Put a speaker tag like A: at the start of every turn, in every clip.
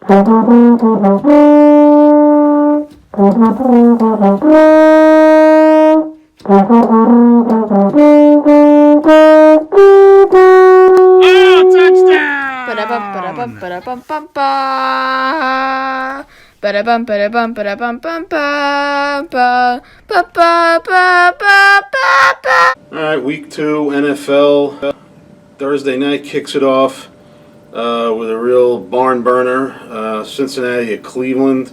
A: Ba-da-bum, ba-da-bum, ba-da-bum, ba-da-bum, ba-da-bum, ba-da-bum, ba-da-bum.
B: All right, week 2 NFL. Thursday night kicks it off with a real barn burner. Cincinnati at Cleveland.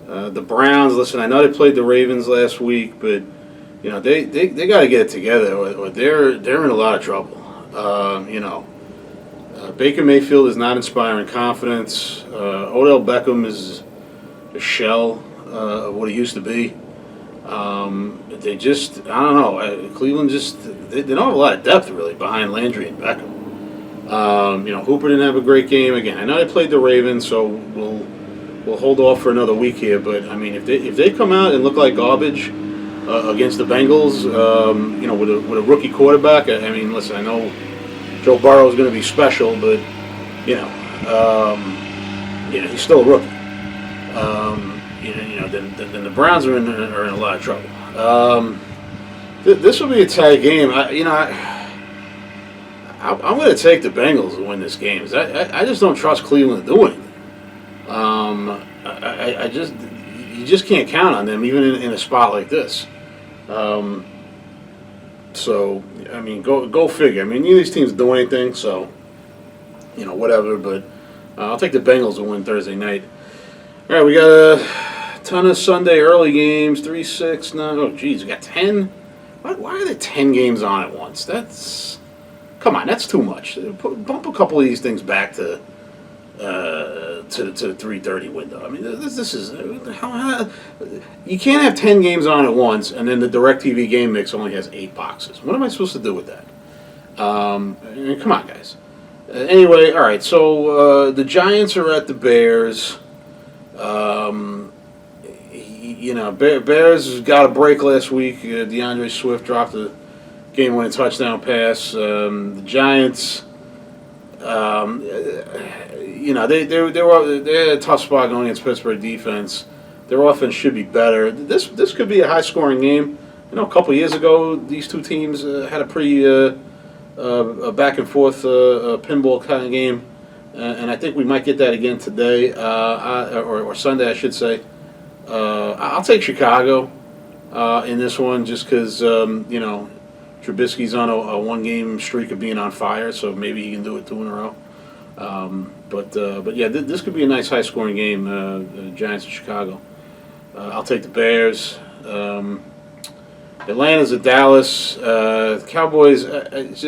B: The Browns. Listen, I know they played the Ravens last week, but they got to get it together, or they're in a lot of trouble. Baker Mayfield is not inspiring confidence. Odell Beckham is a shell of what he used to be. They just, I don't know. Cleveland they don't have a lot of depth really behind Landry and Beckham. Hooper didn't have a great game again. I know they played the Ravens, so we'll hold off for another week here. But I mean, if they come out and look like garbage against the Bengals, with a rookie quarterback, I mean, listen, I know Joe Burrow is going to be special, but he's still a rookie. Then the Browns are in a lot of trouble. This will be a tight game. I'm going to take the Bengals to win this game. I just don't trust Cleveland to do anything. You just can't count on them even in a spot like this. So I mean, go figure. I mean, neither of these teams do anything, so whatever. But I'll take the Bengals to win Thursday night. All right, we got a ton of Sunday early games. 3, 6, 9. Oh, geez, we got 10. Why are there 10 games on at once? Come on, that's too much. Bump a couple of these things back to the 3:30 window. I mean, this is how you can't have 10 games on at once, and then the DirecTV game mix only has 8 boxes. What am I supposed to do with that? Come on, guys. Anyway, all right. So the Giants are at the Bears. Bears got a break last week. DeAndre Swift dropped a game-winning touchdown pass. The Giants, they had a tough spot going against Pittsburgh defense. Their offense should be better. This could be a high-scoring game. A couple years ago, these two teams had a pretty back-and-forth pinball kind of game, and I think we might get that again today, or Sunday, I should say. I'll take Chicago in this one just because, Trubisky's on a one-game streak of being on fire, so maybe he can do it 2 in a row. But yeah, this could be a nice high-scoring game, Giants and Chicago. I'll take the Bears. Atlanta's at Dallas. Cowboys, I don't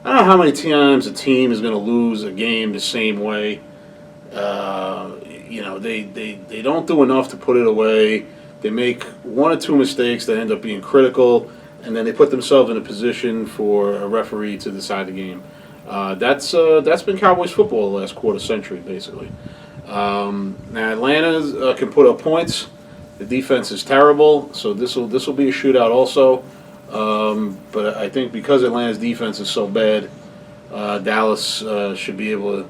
B: know how many times a team is going to lose a game the same way. They don't do enough to put it away. They make 1 or 2 mistakes that end up being critical, and then they put themselves in a position for a referee to decide the game. That's been Cowboys football the last quarter century, basically. Now Atlanta can put up points. The defense is terrible, so this will be a shootout also. But I think because Atlanta's defense is so bad, Dallas should be able to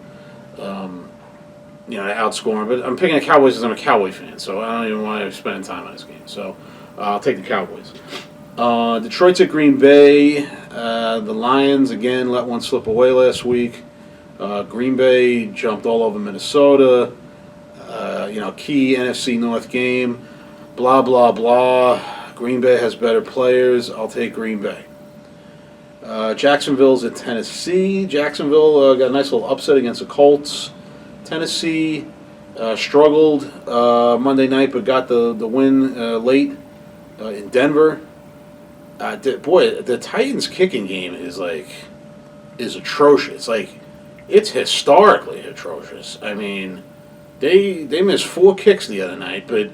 B: outscore them. But I'm picking the Cowboys because I'm a Cowboy fan, so I don't even want to spend time on this game. So I'll take the Cowboys. Detroit's at Green Bay. The Lions, again, let one slip away last week. Green Bay jumped all over Minnesota. Key NFC North game. Blah, blah, blah. Green Bay has better players. I'll take Green Bay. Jacksonville's at Tennessee. Jacksonville got a nice little upset against the Colts. Tennessee struggled Monday night, but got the win late in Denver. The Titans' kicking game is atrocious. It's historically atrocious. I mean, they missed 4 kicks the other night, but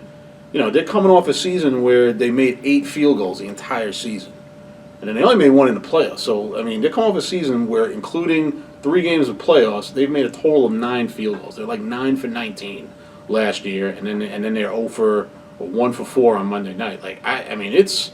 B: they're coming off a season where they made 8 field goals the entire season, and then they only made 1 in the playoffs. So I mean, they're coming off a season where, including 3 games of playoffs, they've made a total of 9 field goals. They're 9 for 19 last year, and then they're 0 for 1 for 4 on Monday night. I mean, it's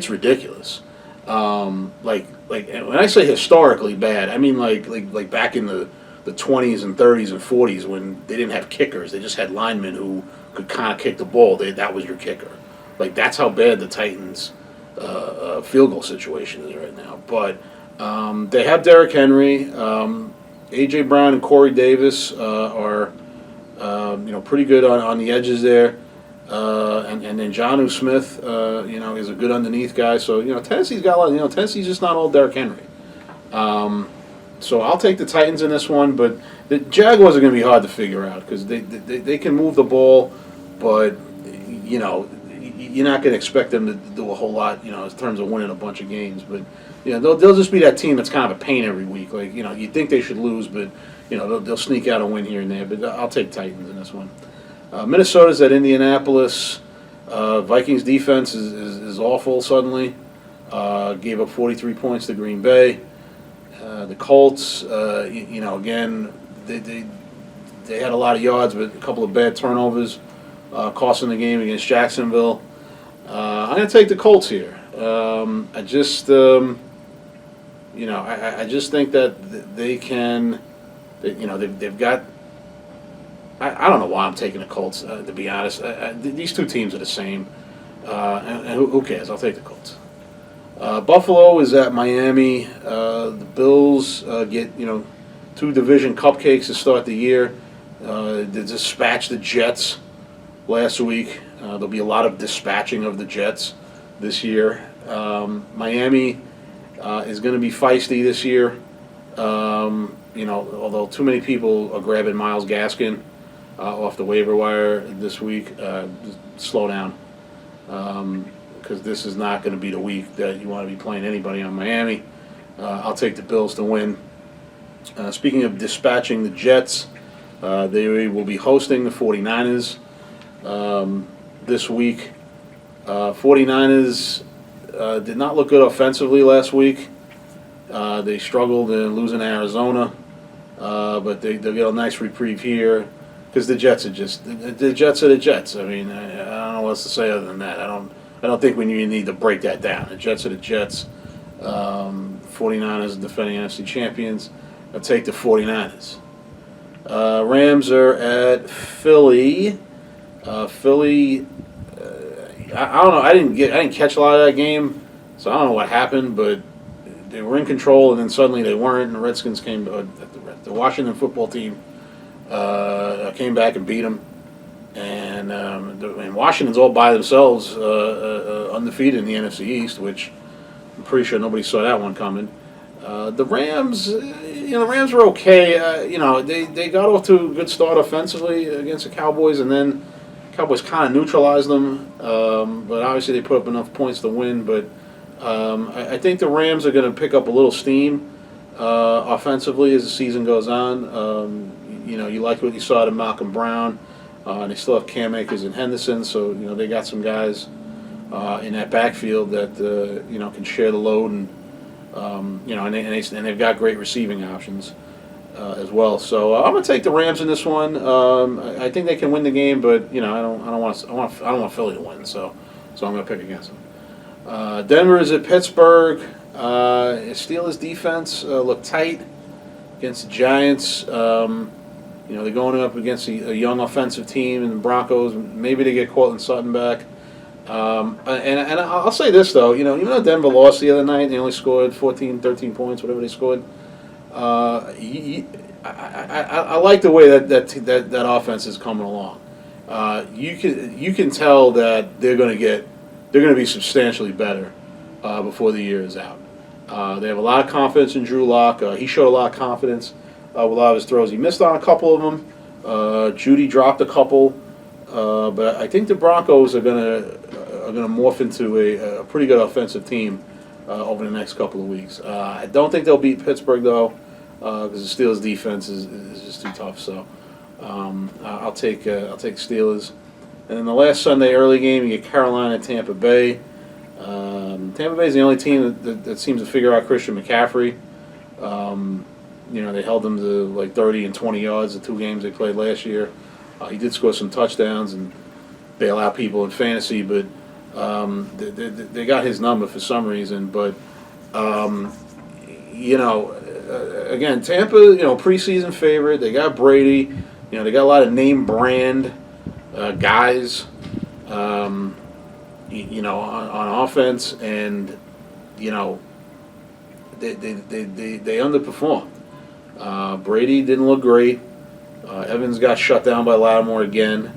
B: ridiculous. When I say historically bad, I mean like back in the the 20s and 30s and 40s when they didn't have kickers. They just had linemen who could kind of kick the ball. That was your kicker. Like, that's how bad the Titans' field goal situation is right now. But they have Derrick Henry. A.J. Brown and Corey Davis are pretty good on the edges there. And then Jonnu Smith, is a good underneath guy. So, Tennessee's got a lot. Tennessee's just not all Derrick Henry. So I'll take the Titans in this one, but the Jaguars are going to be hard to figure out because they can move the ball, but you're not going to expect them to do a whole lot, in terms of winning a bunch of games. But they'll just be that team that's kind of a pain every week. Like you think they should lose, but they'll sneak out a win here and there. But I'll take Titans in this one. Minnesota's at Indianapolis. Vikings defense is awful suddenly. Gave up 43 points to Green Bay. The Colts, again, they had a lot of yards, but a couple of bad turnovers costing the game against Jacksonville. I'm going to take the Colts here. I just think that they can. They've got. I don't know why I'm taking the Colts, to be honest. These two teams are the same. And who cares? I'll take the Colts. Buffalo is at Miami. The Bills get, two division cupcakes to start the year. They dispatched the Jets last week. There'll be a lot of dispatching of the Jets this year. Miami is going to be feisty this year. Although too many people are grabbing Myles Gaskin off the waiver wire this week, just slow down. Because this is not going to be the week that you want to be playing anybody on Miami. I'll take the Bills to win. Speaking of dispatching the Jets, they will be hosting the 49ers this week. 49ers did not look good offensively last week. They struggled in losing Arizona, but they'll get a nice reprieve here because the Jets are the Jets are the Jets. I mean, I don't know what else to say other than that. I don't think we need to break that down. The Jets are the Jets. 49ers are defending NFC champions. I'll take the 49ers. Rams are at Philly. Philly. I don't know. I didn't catch a lot of that game, so I don't know what happened. But they were in control, and then suddenly they weren't. And the Redskins came. The Washington football team came back and beat them. And Washington's all by themselves, undefeated in the NFC East, which I'm pretty sure nobody saw that one coming. The Rams, the Rams were okay. They got off to a good start offensively against the Cowboys, and then Cowboys kind of neutralized them. But obviously they put up enough points to win. But I think the Rams are going to pick up a little steam offensively as the season goes on. You like what you saw to Malcolm Brown. And they still have Cam Akers and Henderson, so they got some guys in that backfield that can share the load, and they've got great receiving options as well. So I'm gonna take the Rams in this one. I think they can win the game, but I don't want Philly to win, so I'm gonna pick against them. Denver is at Pittsburgh. Steelers defense looked tight against the Giants. They're going up against a young offensive team in the Broncos. Maybe they get Cortland Sutton back. And I'll say this, though. Even though Denver lost the other night, they only scored 14, 13 points, whatever they scored. I like the way that offense is coming along. You can tell that they're going to be substantially better before the year is out. They have a lot of confidence in Drew Lock. He showed a lot of confidence with a lot of his throws. He missed on a couple of them. Judy dropped a couple, but I think the Broncos are gonna morph into a pretty good offensive team over the next couple of weeks. I don't think they'll beat Pittsburgh though, because the Steelers' defense is just too tough. So I'll take Steelers. And then the last Sunday early game, you get Carolina at Tampa Bay. Tampa Bay is the only team that seems to figure out Christian McCaffrey. They held them to like 30 and 20 yards the two games they played last year. He did score some touchdowns and bail out people in fantasy, but they got his number for some reason. But again, Tampa, preseason favorite. They got Brady. They got a lot of name brand guys. On offense, and they underperformed. Brady didn't look great. Evans got shut down by Lattimore again.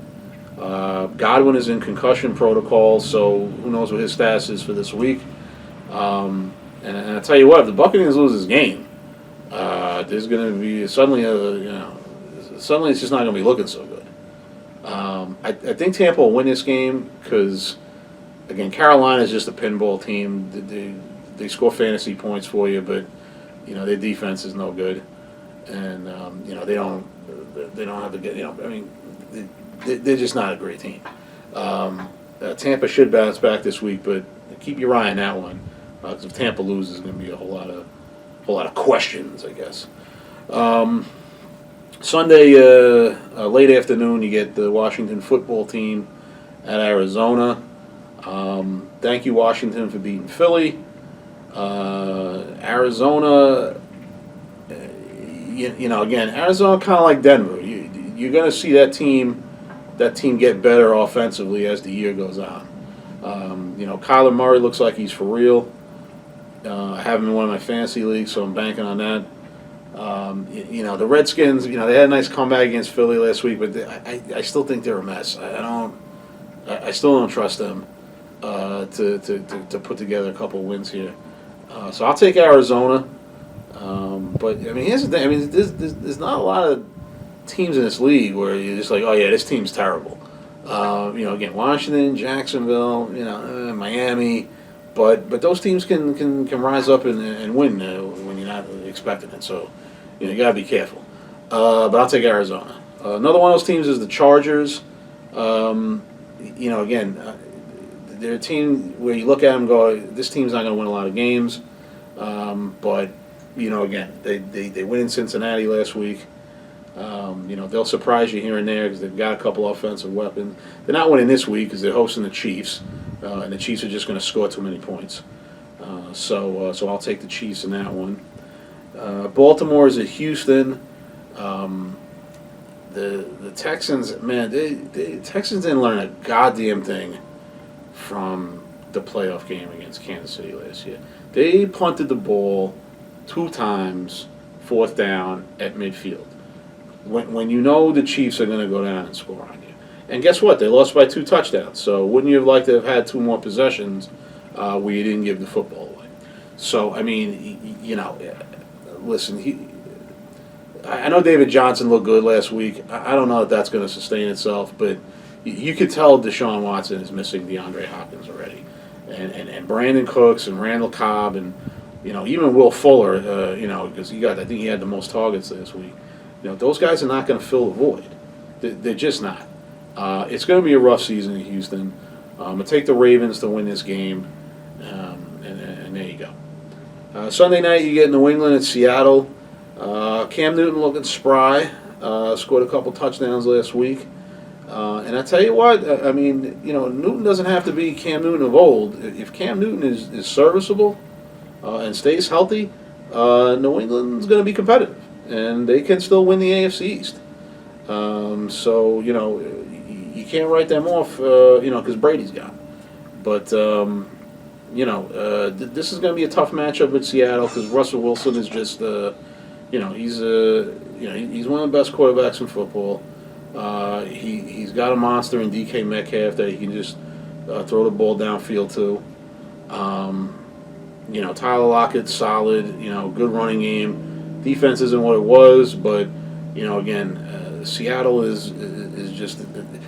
B: Godwin is in concussion protocol, so who knows what his status is for this week. And I tell you what, if the Buccaneers lose this game, there's going to be suddenly it's just not going to be looking so good. I think Tampa will win this game because, again, Carolina is just a pinball team. They score fantasy points for you, but their defense is no good, and they don't have to get they're just not a great team. Tampa should bounce back this week, but keep your eye on that one because if Tampa loses, there's going to be a whole lot of questions, I guess. Sunday, late afternoon, you get the Washington football team at Arizona. Thank you, Washington, for beating Philly. Arizona, again, Arizona kind of like Denver. You're going to see that team get better offensively as the year goes on. Kyler Murray looks like he's for real. I have him in one of my fantasy leagues, so I'm banking on that. The Redskins, they had a nice comeback against Philly last week, but I still think they're a mess. I still don't trust them to put together a couple of wins here. So I'll take Arizona. But here's the thing. There's not a lot of teams in this league where you're just like, oh yeah, this team's terrible. Again, Washington, Jacksonville, Miami, but those teams can rise up and win when you're not expecting it. So you gotta be careful. But I'll take Arizona. Another one of those teams is the Chargers. Again, they're a team where you look at them and go, this team's not going to win a lot of games. But again, they win in Cincinnati last week. They'll surprise you here and there because they've got a couple offensive weapons. They're not winning this week because they're hosting the Chiefs, and the Chiefs are just going to score too many points. So I'll take the Chiefs in that one. Baltimore is at Houston. The Texans, man, the Texans didn't learn a goddamn thing from the playoff game against Kansas City last year. They punted the ball 2 times, 4th down at midfield. When the Chiefs are going to go down and score on you. And guess what? They lost by 2 touchdowns. So wouldn't you have liked to have had 2 more possessions where you didn't give the football away? So, listen, I know David Johnson looked good last week. I don't know if that's going to sustain itself, but you could tell Deshaun Watson is missing DeAndre Hopkins already. And Brandon Cooks and Randall Cobb and, even Will Fuller, because I think he had the most targets this week. Those guys are not going to fill the void. They're just not. It's going to be a rough season in Houston. I'm going to take the Ravens to win this game, and there you go. Sunday night, you get New England at Seattle. Cam Newton looking spry. Scored a couple touchdowns last week. And I tell you what, Newton doesn't have to be Cam Newton of old. If Cam Newton is serviceable and stays healthy, New England's going to be competitive. And they can still win the AFC East. So, you can't write them off, because Brady's gone. But, this is going to be a tough matchup with Seattle because Russell Wilson is just, he's one of the best quarterbacks in football. He's got a monster in DK Metcalf that he can just throw the ball downfield to. Tyler Lockett's solid, good running game. Defense isn't what it was, but Seattle is just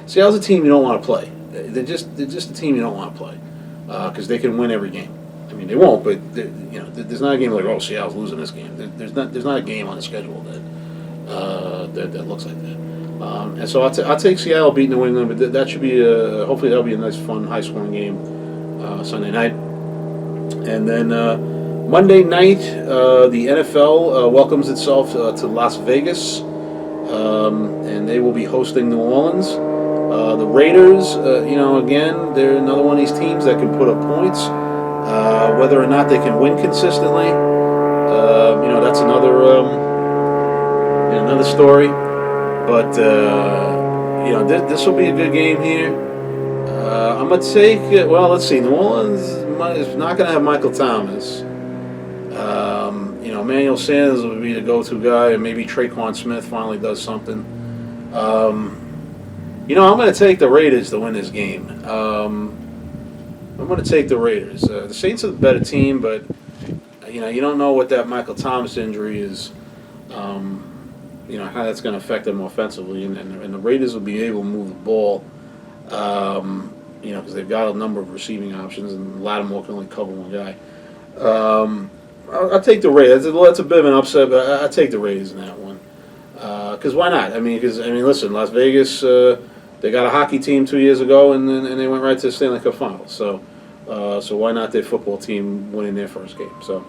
B: Seattle's a team you don't want to play. They're just a team you don't want to play because they can win every game. They won't, but there's not a game like Seattle's losing this game. There's not a game on the schedule that looks like that. And so I'll take Seattle beating New England, but that should be hopefully that'll be a nice, fun, high-scoring game Sunday night. And then Monday night, the NFL welcomes itself to Las Vegas, and they will be hosting New Orleans. The Raiders, again, they're another one of these teams that can put up points. Whether or not they can win consistently, That's another story. But this will be a good game here. I'm gonna take. Well, let's see. New Orleans is not gonna have Michael Thomas. Emmanuel Sanders will be the go-to guy, and maybe Traquan Smith finally does something. I'm going to take the Raiders to win this game. I'm going to take the Raiders. The Saints are the better team, but you don't know what that Michael Thomas injury is. How that's going to affect them offensively, and the Raiders will be able to move the ball. Because they've got a number of receiving options, and Lattimore can only cover one guy. I'll take the Raiders. That's a bit of an upset, but I'll take the Raiders in that one. Because why not? Listen, Las Vegas, they got a hockey team 2 years ago, and they went right to the Stanley Cup Finals. So why not their football team winning their first game? So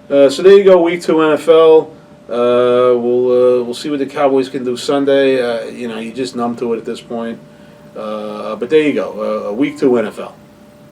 B: there you go, Week 2 NFL. We'll see what the Cowboys can do Sunday. You're just numb to it at this point. But there you go, Week 2 NFL.